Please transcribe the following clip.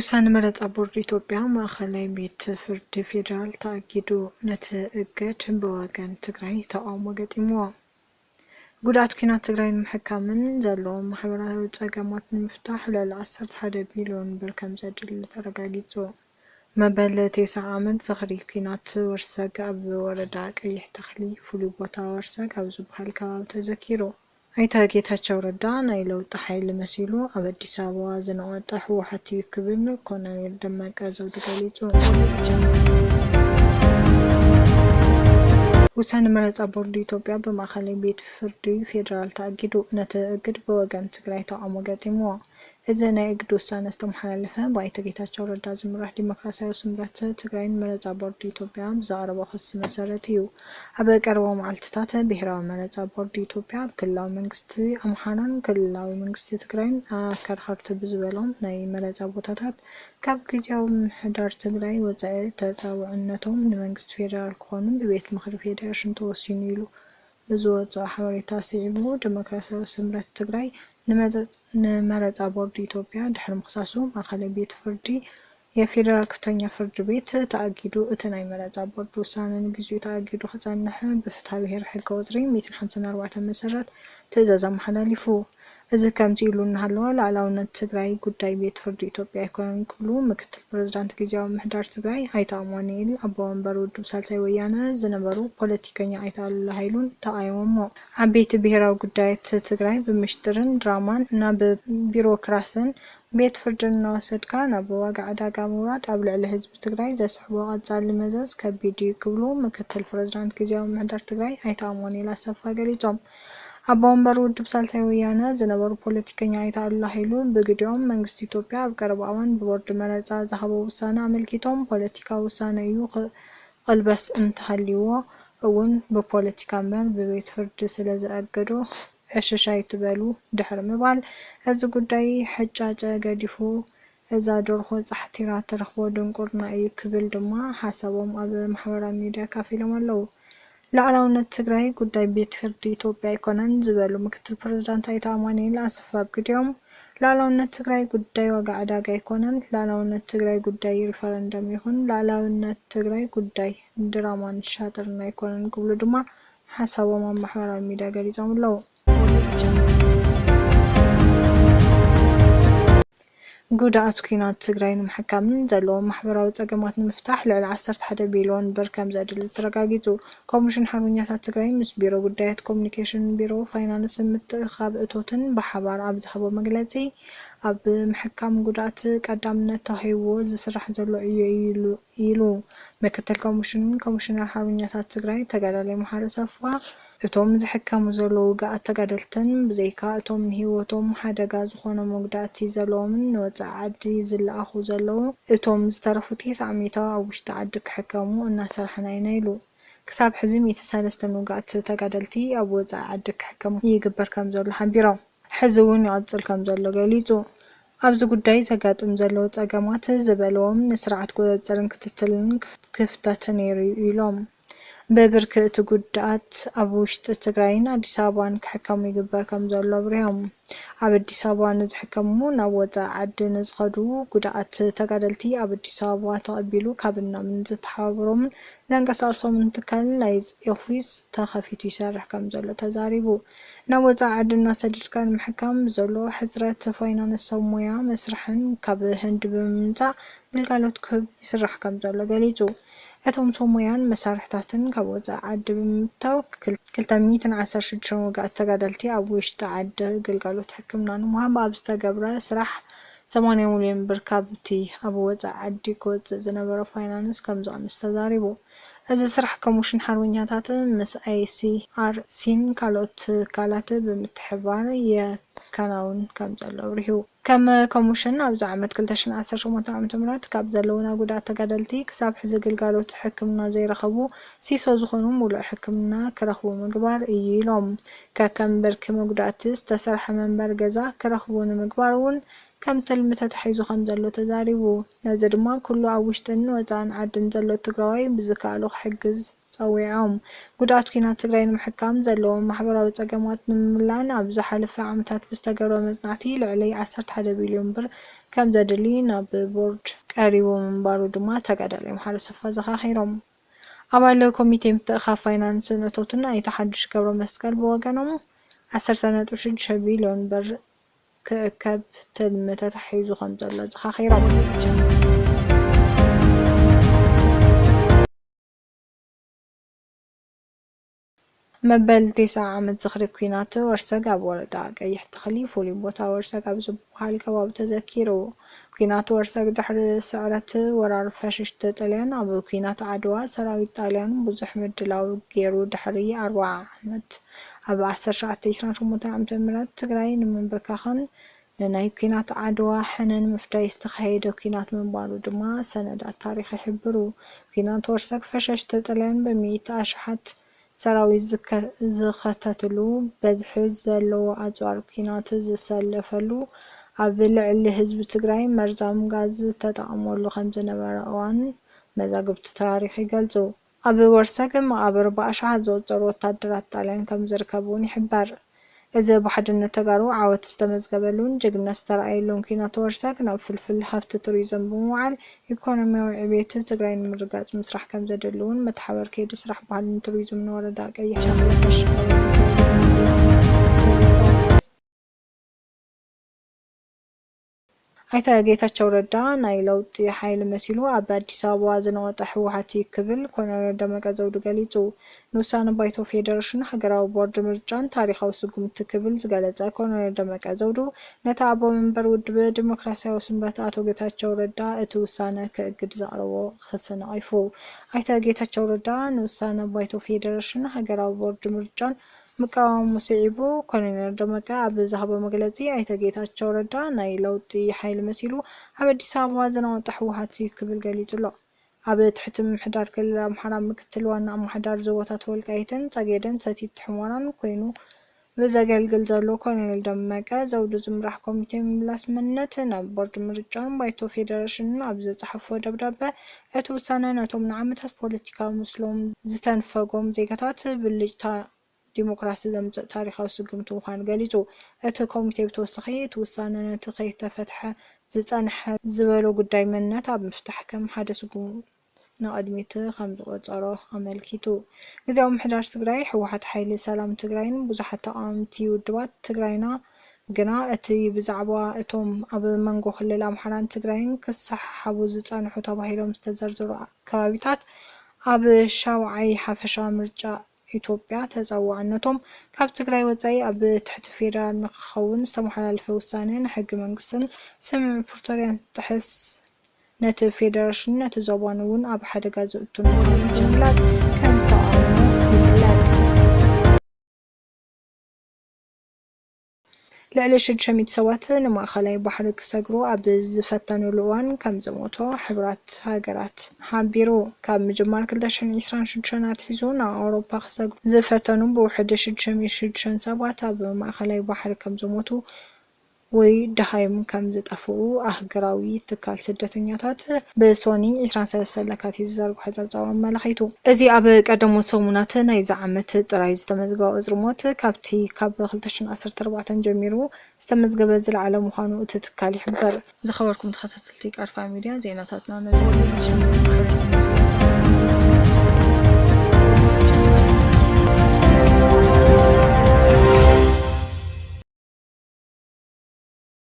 ውሳነ መረፃ ቦርድ ኢትዮጵያ ማእከላይ ቤት ፍርዲ ፌደራል ተኣጊዱ ነቲ እግድ ብወገን ትግራይ ተቃውሞ ገጢምዎ። ጉድኣት ኩናት ትግራይ ንምሕካምን ዘለዎም ማሕበራዊ ፀገማት ንምፍታሕ ልዕሊ 11 ቢልዮን ብር ከም ዘድሊ ተረጋጊፁ። መበል 9 ዓመት ዝኽሪ ኩናት ወርሰግ ኣብ ወረዳ ቀይሕ ተኽሊ ፍሉይ ቦታ ወርሰግ ኣብ ዝበሃል ከባቢ ተዘኪሩ። ኣይተ ጌታቸው ረዳ ናይ ለውጢ ሓይሊ መሲሉ ኣብ አዲስ አበባ ዝነቐጠ ህወሓት እዩ ክብል ኮሎኔል ደመቀ ዘውዱ ገሊጹ። ውሳነ መረፃ ቦርዲ ኢትዮጵያ በማእከላይ ቤት ፍርዲ ፌደራል ተኣጊዱ ነቲ እግድ ብወገን ትግራይ ተቃውሞ ገጢምዎ። እዚ ናይ እግድ ውሳነ ዝተመሓላለፈ ብኣይተ ጌታቸው ረዳ ዝምራሕ ዲሞክራሲያዊ ስምረት ትግራይን መረፃ ቦርዲ ኢትዮጵያ ብዘቕረቦ ክሲ መሰረት እዩ። ኣብ ቀረባ መዓልትታት ብሄራዊ መረፃ ቦርዲ ኢትዮጵያ ኣብ ክልላዊ መንግስቲ ኣምሓራን ክልላዊ መንግስቲ ትግራይን ኣከርኸርቲ ብዝበሎም ናይ መረፃ ቦታታት ካብ ጊዜያዊ ምምሕዳር ትግራይ ወፃኢ ተፃውዕነቶም ንመንግስቲ ፌደራል ክኾኑ ብቤት ምክሪ ፌደሬሽን ተወሲኑ ኢሉ ብዝወፅኦ ሓበሬታ ስዒቡ ዲሞክራሲያዊ ስምረት ትግራይ ንመረፃ ቦርዲ ኢትዮጵያ ድሕሪ ምክሳሱ ማእከላይ ቤት ፍርዲ የፌደራል ከፍተኛ ፍርድ ቤት ተኣጊዱ እቲ ናይ መረፃ ቦርዲ ውሳነ ንግዚኡ ተኣጊዱ ክጸንሕ ብፍትሐ ብሄር ሕገ ወፅሪ 154 መሰረት ትእዛዝ ኣመሓላሊፉ። እዚ ከምዚ ኢሉ እናሃለወ ላዕላውነት ትግራይ ጉዳይ ቤት ፍርዲ ኢትዮጵያ ኣይኮነን ክብሉ ምክትል ፕረዚዳንት ጊዜያዊ ምምሕዳር ትግራይ ኣይተ ኣማኑኤል ኣቦ ወንበር ውድብ ሳልሳይ ወያነ ዝነበሩ ፖለቲከኛ ኣይተ ኣሉላ ሃይሉን ተቃይሞሞ። ዓበይቲ ብሄራዊ ጉዳያት ትግራይ ብምሽጥርን ድራማን ናብ ቢሮክራስን ቤት ፍርዲ እናወሰድካ ናብ ዋጋ ዕዳጋ ምውራድ ኣብ ልዕሊ ህዝቢ ትግራይ ዘስሕቦ ቀጻሊ መዘዝ ከቢድ እዩ ክብሉ ምክትል ፕረዚዳንት ጊዜያዊ ምምሕዳር ትግራይ ኣይተ ኣማኑኤል ኣሰፋ ገሊፆም። ኣቦ ወንበር ውድብ ሳልሳይ ወያነ ዝነበሩ ፖለቲከኛ ኣይተ ኣሉላ ሃይሉ ብግዲኦም መንግስቲ ኢትዮጵያ ኣብ ቀረባ እዋን ብቦርዲ መረፃ ዝሃቦ ውሳነ ኣመልኪቶም ፖለቲካዊ ውሳነ እዩ ቅልበስ እንተሃልይዎ እውን ብፖለቲካ እምበር ብቤት ፍርዲ ስለ ዘኣገዶ ዕሽሽ ኣይትበሉ ድሕሪ ምባል እዚ ጉዳይ ሕጫጨ ገዲፉ እዛ ደርሆ ፃሕቲራ ትረኽቦ ድንቁርና እዩ ክብል ድማ ሓሳቦም ኣብ ማሕበራዊ ሚድያ ካፊሎም ኣለዉ። ላዕላውነት ትግራይ ጉዳይ ቤት ፍርዲ ኢትዮጵያ ኣይኮነን ዝበሉ ምክትል ፕረዚዳንት ኣይተ ኣማኑኤል ኣሰፋ ብግዲኦም ላዕላውነት ትግራይ ጉዳይ ዋጋ ዕዳጋ ኣይኮነን፣ ላዕላውነት ትግራይ ጉዳይ ሪፈረንደም ይኹን ላዕላውነት ትግራይ ጉዳይ ድራማን ሻጥርን ኣይኮነን ክብሉ ድማ ሓሳቦም ኣብ ማሕበራዊ ሚድያ ገሊፆም ኣለዉ። ጉድኣት ኩናት ትግራይ ንምሕካምን ዘለዎም ማሕበራዊ ፀገማት ንምፍታሕ ልዕሊ 11 ቢልዮን ብር ከም ዘድሊ ተረጋጊፁ። ኮሚሽን ሓርበኛታት ትግራይ ምስ ቢሮ ጉዳያት ኮሙኒኬሽን ቢሮ ፋይናንስን ምትእኽኻብ እቶትን ብሓባር ኣብ ዝሃቦ መግለፂ ኣብ ምሕካም ጉድኣት ቀዳምነት ተዋሂብዎ ዝስራሕ ዘሎ እዩ ኢሉ ምክትል ኮሚሽነር ሓርበኛታት ትግራይ ተጋዳላይ መሓሪ ሰፋ እቶም ዝሕከሙ ዘለዉ ውግኣት ተጋደልትን ብዘይካ እቶም ንሂወቶም ሓደጋ ዝኾነ መጉዳእቲ ዘለዎምን ንወፃኢ ዓዲ ዝለኣኹ ዘለዉ እቶም ዝተረፉ 900 ኣብ ውሽጢ ዓዲ ክሕከሙ እናሰርሐና ኢና ኢሉ። ክሳብ ሕዚ 103 ውግኣት ተጋደልቲ ኣብ ወፃኢ ዓዲ ክሕከሙ ይግበር ከም ዘሎ ሓቢሮም ሕዚ እውን ይቕፅል ከም ዘሎ ገሊፁ። ኣብዚ ጉዳይ ዘጋጥም ዘለዉ ፀገማት ዝበለዎም ንስርዓት ቁፅጥርን ክትትልን ክፍተት ነይሩ ኢሎም በብርኪ እቲ ጉድኣት ኣብ ውሽጢ ትግራይን አዲስ አበባን ክሕከሙ ይግበር ከም ዘሎ ኣብሪሆም። ኣብ አዲስ አበባ ንዝሕከሙ ናብ ወፃኢ ዓዲ ንዝኸዱ ጉድኣት ተጋደልቲ ኣብ አዲስ አበባ ተቐቢሉ ካብና ምን ዝተሓባበሮምን ዘንቀሳቕሶምን ትካል ናይ ኦፊስ ተኸፊቱ ይሰርሕ ከም ዘሎ ተዛሪቡ። ናብ ወፃኢ ዓዲ እናሰደድካ ንምሕካም ዘሎ ሕፅረት ፋይናንስ ሰብ ሞያ መስርሕን ካብ ህንዲ ብምምፃእ ግልጋሎት ክህብ ይስራሕ ከም ዘሎ ገሊፁ። እቶም ሰብ ሞያን መሳርሕታትን ካብ ወፃኢ ዓዲ ብምምታው 216 ውግኣት ተጋደልቲ ኣብ ውሽጢ ዓዲ ግልጋሎት ሕክምና ንምሃብ ኣብ ዝተገብረ ስራሕ 80 ሚልዮን ብር ካብቲ ኣብ ወፃኢ ዓዲ ክወፅእ ዝነበረ ፋይናንስ ከም ዝቐንስ ተዛሪቡ። እዚ ስራሕ ኮሚሽን ሓርበኛታት ምስ ICRCን ካልኦት ትካላት ብምትሕብባር የከናውን ከም ዘሎ ኣብሪሁ። ከም ኮሚሽን ኣብዚ ዓመት 2018 ዓ.ም ካብ ዘለውና ጉድኣት ተጋደልቲ ክሳብ ሕዚ ግልጋሎት ሕክምና ዘይረኸቡ ሲሶ ዝኾኑ ሙሉእ ሕክምና ክረኽቡ ምግባር እዩ ኢሎም። ከከም ብርኪ መጉዳእቲ ዝተሰርሐ መንበሪ ገዛ ክረኽቡ ንምግባር እውን ከም ትልሚ ተታሒዙ ከም ዘሎ ተዛሪቡ ነዚ ድማ ኩሉ ኣብ ውሽጥን ወፃእን ዓድን ዘሎ ትግራዋይ ብዝከኣሉ ክሕግዝ ፀዊዖም ጉድኣት ኩናት ትግራይ ንምሕካም ዘለዎም ማሕበራዊ ፀገማት ንምምላን ኣብ ዝሓለፈ ዓመታት ብዝተገበረ መፅናዕቲ ልዕሊ 11 ቢልዮን ብር ከም ዘድሊ ናብ ቦርድ ቀሪቡ ምንባሩ ድማ ተጋዳላይ መሓሪ ሰፋ ዘኻኺሮም። ኣባል ኮሚቴ ምትእኽኻብ ፋይናንስን እቶትን ናይቲ ሓዱሽ ገብረ መስቀል ብወገኖም 10.6 ቢልዮን ብር ክእከብ ትልሚ ተታሒዙ ከም ዘሎ ዘኻኺሮም። መበል 9 ዓመት ዝኽሪ ኩናት ወርሰግ ኣብ ወረዳ ቀይሕ ተኽሊ ፍሉይ ቦታ ወርሰግ ኣብ ዝበሃል ከባቢ ተዘኪሩ። ኩናት ወርሰግ ድሕሪ ስዕረት ወራር ፋሽስት ጣልያን ኣብ ኩናት ዓድዋ ሰራዊት ጣልያን ብዙሕ ምድላው ገይሩ ድሕሪ 40 ዓመት ኣብ 1928 ዓ.ም ትግራይ ንምንብርካኽን ንናይ ኩናት ዓድዋ ሕነን ምፍዳይ ዝተኻየደ ኩናት ምንባሩ ድማ ሰነዳት ታሪክ ይሕብሩ። ኩናት ወርሰግ ፋሽስት ጣልያን በሚእቲ ኣሽሓት ሰራዊት ዝኸተትሉ በዝሒ ዘለዎ ኣፅዋር ኩናት ዝሰለፈሉ ኣብ ልዕሊ ህዝቢ ትግራይ መርዛም ጋዝ ተጠቒሙሉ ከም ዝነበረ እዋን መዛግብቲ ታሪክ ይገልጹ። ኣብ ወርሰግ መቓብር ብኣሽሓት ዝቑጸሩ ወታደራት ጣልያን ከም ዝርከቡ እውን ይሕበር። እዚ ብሓድነት ተጋሩ ዓወት ዝተመዝገበሉን ጅግንነት ዝተረኣየሉን ኩናት ወርሰግ ናብ ፍልፍል ሃፍቲ ቱሪዝም ብምውዓል ኢኮኖምያዊ ዕብየት ትግራይ ንምርጋፅ ምስራሕ ከም ዘድሊ እውን መተሓባበር ከይዲ ስራሕ ባህልን ቱሪዝምን ወረዳ ቀይሕ ተኽሊ ከሽከሩ ኣይተ ጌታቸው ረዳ ናይ ለውጢ ሓይሊ መሲሉ ኣብ ኣዲስ ኣበባ ዝነወጠ ህወሓት ክብል ኮሎኔል ደመቀ ዘውዱ ገሊጹ። ንውሳነ ባይቶ ፌደሬሽን ሃገራዊ ቦርድ ምርጫን ታሪኻዊ ስጉምቲ ክብል ዝገለጸ ኮሎኔል ደመቀ ዘውዱ ነቲ ኣቦ መንበር ውድብ ዲሞክራስያዊ ስምረት ኣቶ ጌታቸው ረዳ እቲ ውሳነ ክእግድ ዘቕረቦ ክስ ነቒፉ። ኣይተ ጌታቸው ረዳ ንውሳነ ባይቶ ፌደሬሽን ሃገራዊ ቦርድ ምርጫን ምቃወሙ ስዒቡ ኮሎኔል ደመቀ ኣብ ዝሃቦ መግለጺ ኣይተ ጌታቸው ረዳ ናይ ለውጢ ሓይሊ መሲሉ ኣብ ኣዲስ ኣበባ ዝነወጠ ህወሓት ክብል ገሊጹ ኣሎ። ኣብ ትሕቲ ምምሕዳር ክልል ኣምሓራ ምክትል ዋና ኣመሓዳር ዞባታት ወልቃይትን ፀገዴን ሰቲት ሕመራን ኮይኑ ብዘገልግል ዘሎ ኮሎኔል ደመቀ ዘውዱ ዝምራሕ ኮሚቴ ምምላስ መንነት ናብ ቦርድ ምርጫን ባይቶ ፌደሬሽንን ኣብ ዘጻሕፎ ደብዳቤ እቲ ውሳነ ነቶም ንዓመታት ፖለቲካዊ ምስሎም ዝተንፈጎም ዜጋታት ብልጭታ ዲሞክራሲ ዘምጽእ ታሪኻዊ ስጉምቲ ምዃኑ ገሊጹ። እቲ ኮሚቴ ብተወሳኺ እቲ ውሳነ ነቲ ከይተፈትሐ ዝጸንሐ ዝበሎ ጉዳይ መንነት ኣብ ምፍታሕ ከም ሓደ ስጉም ንቕድሚት ከም ዝቖጸሮ ኣመልኪቱ። ጊዜያዊ ምምሕዳር ትግራይ ህወሓት ሓይሊ ሰላም ትግራይን ብዙሓት ተቃወምቲ ውድባት ትግራይና ግና እቲ ብዛዕባ እቶም ኣብ መንጎ ክልል ኣምሓራን ትግራይን ክሰሓሓቡ ዝጸንሑ ተባሂሎም ዝተዘርዘሩ ከባቢታት ኣብ ሻውዓይ ሓፈሻዊ ምርጫ ኢትዮጵያ ተፀዋዕነቶም ካብ ትግራይ ወፃኢ ኣብ ትሕቲ ፌደራል ንክኸውን ዝተመሓላለፈ ውሳነ ንሕጊ መንግስትን ስምምዕ ፕሪቶርያን ጥሕስ ነቲ ፌደሬሽን ነቲ ዞባን እውን ኣብ ሓደጋ ዘእቱ ምዃኑ ብምግላጽ ከም ተቃውሞ ይፍለጥ። ልዕሊ 600 ሰባት ንማእኸላይ ባሕሪ ክሰግሩ ኣብ ዝፈተኑሉ እዋን ከም ዝሞቱ ሕብራት ሃገራት ሓቢሩ። ካብ ምጅማር 2026 ኣትሒዙ ናብ ኣውሮፓ ክሰግሩ ዝፈተኑ ብውሕዲ 606 ሰባት ኣብ ማእኸላይ ባሕሪ ከም ዝሞቱ ወይ ደሃይም ከም ዝጠፍኡ ኣህጉራዊ ትካል ስደተኛታት ብሶኒ 23 ለካቲት ዝዘርግሖ ፀብፃብ ኣመላኺቱ። እዚ ኣብ ቀደሞት ሰሙናት ናይዚ ዓመት ጥራይ ዝተመዝገበ ቁፅሪ ሞት ካብቲ ካብ 2014 ጀሚሩ ዝተመዝገበ ዝለዓለ ምዃኑ እቲ ትካል ይሕብር። ዝኸበርኩም ተኸታተልቲ ቃርፋ ሚድያ ዜናታትና ነዚ